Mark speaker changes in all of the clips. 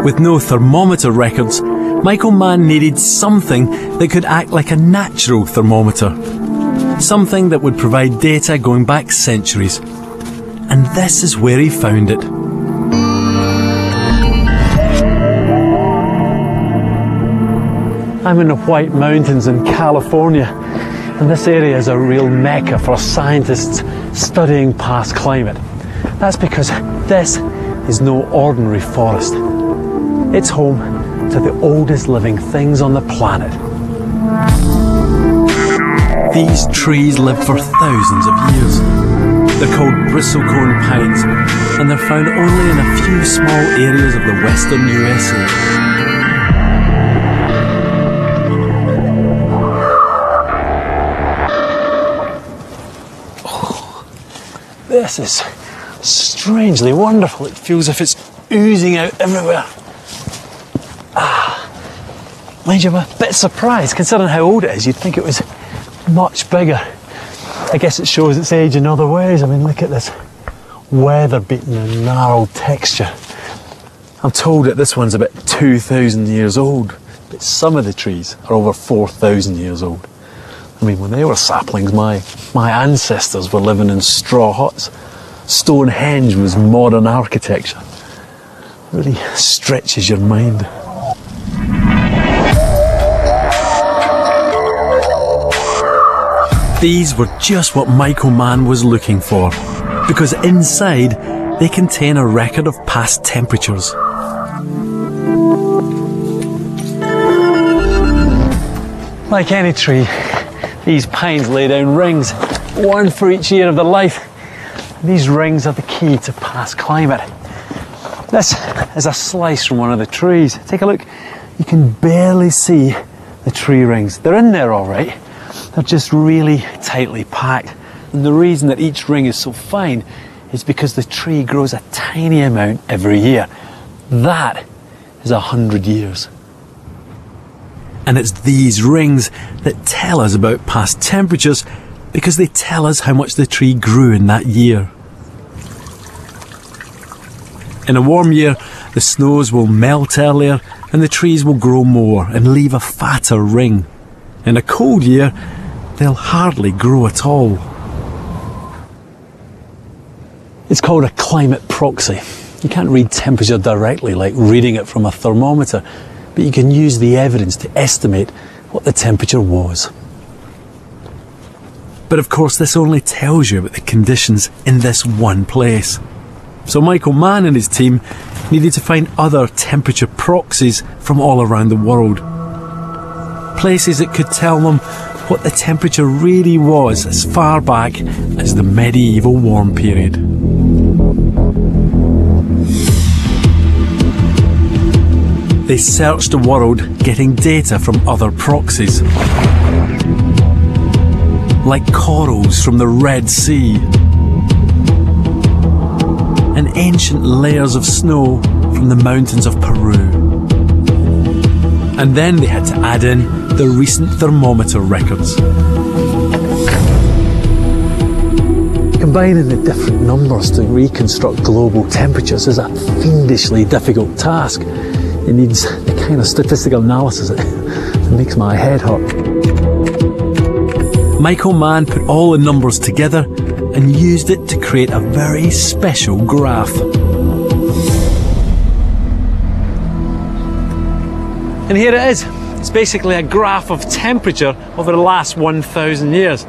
Speaker 1: With no thermometer records, Michael Mann needed something that could act like a natural thermometer. Something that would provide data going back centuries. And this is where he found it. I'm in the White Mountains in California, and this area is a real mecca for scientists studying past climate. That's because this is no ordinary forest. It's home to the oldest living things on the planet. These trees live for thousands of years. They're called bristlecone pines, and they're found only in a few small areas of the western USA. This is strangely wonderful. It feels as if it's oozing out everywhere. Mind you, I'm a bit surprised considering how old it is. You'd think it was much bigger. I guess it shows its age in other ways. I mean, look at this weather-beaten and gnarled texture. I'm told that this one's about 2,000 years old, but some of the trees are over 4,000 years old. I mean, when they were saplings, my ancestors were living in straw huts. Stonehenge was modern architecture. It really stretches your mind. These were just what Michael Mann was looking for, because inside they contain a record of past temperatures. Like any tree, these pines lay down rings, one for each year of their life. These rings are the key to past climate. This is a slice from one of the trees. Take a look. You can barely see the tree rings. They're in there all right. They're just really tightly packed. And the reason that each ring is so fine is because the tree grows a tiny amount every year. That is 100 years. And it's these rings that tell us about past temperatures because they tell us how much the tree grew in that year. In a warm year, the snows will melt earlier and the trees will grow more and leave a fatter ring. In a cold year, they'll hardly grow at all. It's called a climate proxy. You can't read temperature directly like reading it from a thermometer, but you can use the evidence to estimate what the temperature was. But of course, this only tells you about the conditions in this one place. So Michael Mann and his team needed to find other temperature proxies from all around the world. Places that could tell them what the temperature really was as far back as the medieval warm period. They searched the world getting data from other proxies, like corals from the Red Sea and ancient layers of snow from the mountains of Peru. And then they had to add in the recent thermometer records. Combining the different numbers to reconstruct global temperatures is a fiendishly difficult task. It needs the kind of statistical analysis that makes my head hurt. Michael Mann put all the numbers together and used it to create a very special graph. And here it is. It's basically a graph of temperature over the last 1,000 years.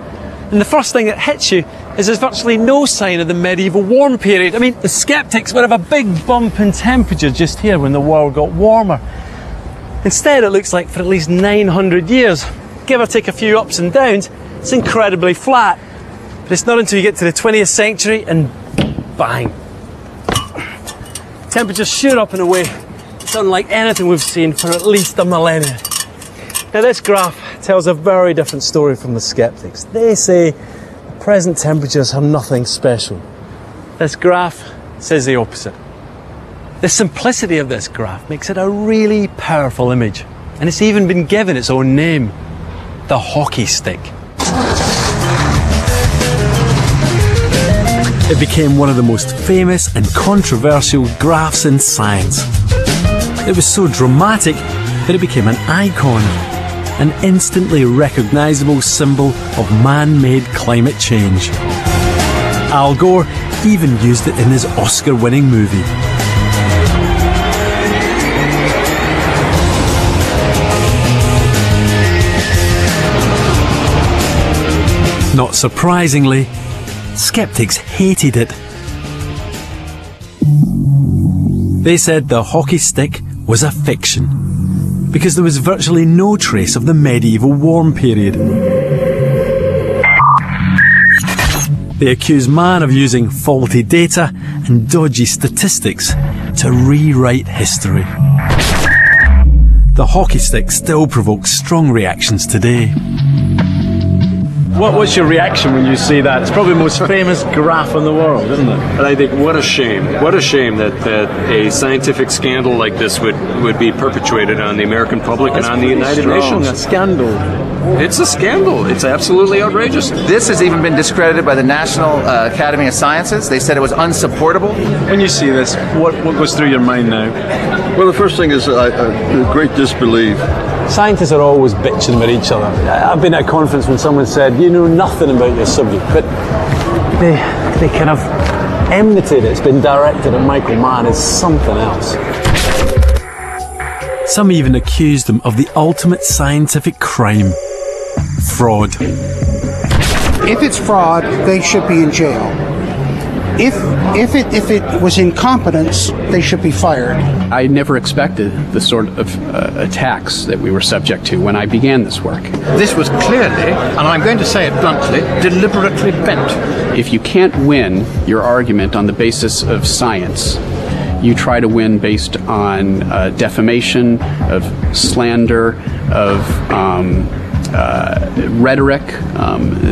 Speaker 1: And the first thing that hits you is there's virtually no sign of the medieval warm period. I mean, the skeptics would have a big bump in temperature just here when the world got warmer. Instead, it looks like for at least 900 years, give or take a few ups and downs, it's incredibly flat. But it's not until you get to the 20th century and bang. Temperatures shoot up in a way it's unlike anything we've seen for at least a millennia. Now this graph tells a very different story from the skeptics. They say the present temperatures are nothing special. This graph says the opposite. The simplicity of this graph makes it a really powerful image, and it's even been given its own name, the hockey stick. It became one of the most famous and controversial graphs in science. It was so dramatic that it became an icon, an instantly recognisable symbol of man-made climate change. Al Gore even used it in his Oscar-winning movie. Not surprisingly, skeptics hated it. They said the hockey stick was a fiction, because there was virtually no trace of the medieval warm period. They accused man of using faulty data and dodgy statistics to rewrite history. The hockey stick still provokes strong reactions today. What's your reaction when you see that? It's probably the most famous graph in the world, isn't it?
Speaker 2: And I think what a shame that a scientific scandal like this would be perpetuated on the American public and on the United Nations.
Speaker 1: A scandal.
Speaker 2: It's a scandal. It's absolutely outrageous.
Speaker 3: This has even been discredited by the National Academy of Sciences. They said it was unsupportable.
Speaker 1: When you see this, what goes through your mind now?
Speaker 4: Well, the first thing is great disbelief.
Speaker 1: Scientists are always bitching about each other. I've been at a conference when someone said, you know nothing about this subject, but they kind of enmity that's been directed at Michael Mann is something else. Some even accused him of the ultimate scientific crime: fraud.
Speaker 5: If it's fraud, they should be in jail. If it was incompetence, they should be fired.
Speaker 6: I never expected the sort of attacks that we were subject to when I began this work.
Speaker 7: This was clearly, and I'm going to say it bluntly, deliberately bent.
Speaker 6: If you can't win your argument on the basis of science, you try to win based on defamation, of slander, of rhetoric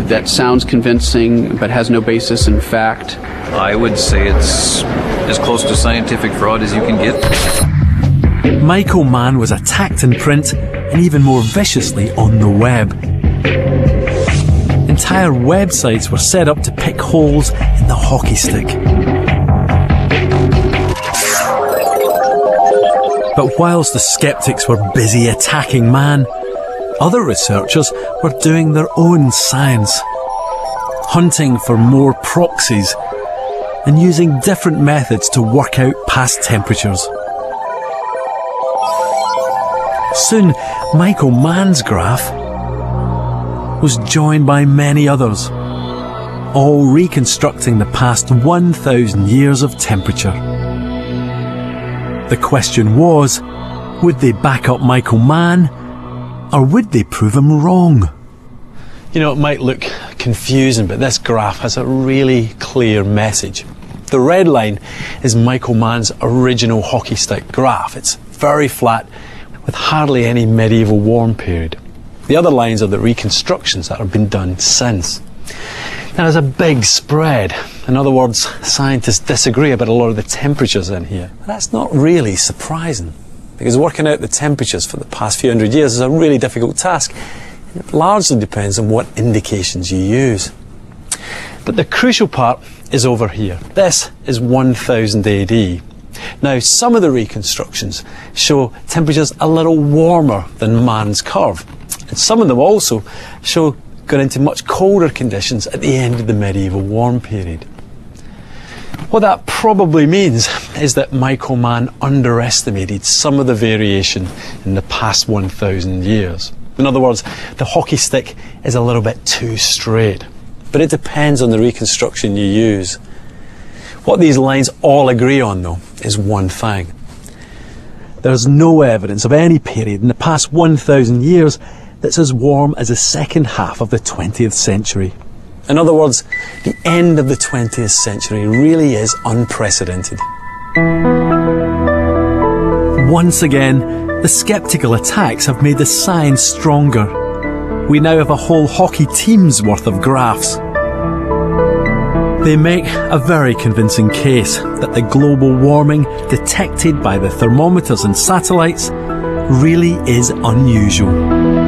Speaker 6: that sounds convincing but has no basis in fact.
Speaker 8: I would say it's as close to scientific fraud as you can get.
Speaker 1: Michael Mann was attacked in print and even more viciously on the web. Entire websites were set up to pick holes in the hockey stick. But whilst the skeptics were busy attacking Mann, other researchers were doing their own science, hunting for more proxies and using different methods to work out past temperatures. Soon, Michael Mann's graph was joined by many others, all reconstructing the past 1,000 years of temperature. The question was, would they back up Michael Mann, or would they prove him wrong? You know, it might look confusing, but this graph has a really clear message. The red line is Michael Mann's original hockey stick graph. It's very flat, with hardly any medieval warm period. The other lines are the reconstructions that have been done since. Now, there's a big spread. In other words, scientists disagree about a lot of the temperatures in here. That's not really surprising, because working out the temperatures for the past few hundred years is a really difficult task. It largely depends on what indications you use. But the crucial part is over here. This is 1000 AD. Now, some of the reconstructions show temperatures a little warmer than Mann's curve, and some of them also show going into much colder conditions at the end of the medieval warm period. What that probably means is that Michael Mann underestimated some of the variation in the past 1,000 years. In other words, the hockey stick is a little bit too straight, but it depends on the reconstruction you use. What these lines all agree on, though, is one thing. There's no evidence of any period in the past 1,000 years that's as warm as the second half of the 20th century. In other words, the end of the 20th century really is unprecedented. Once again, the sceptical attacks have made the science stronger. We now have a whole hockey team's worth of graphs. They make a very convincing case that the global warming detected by the thermometers and satellites really is unusual.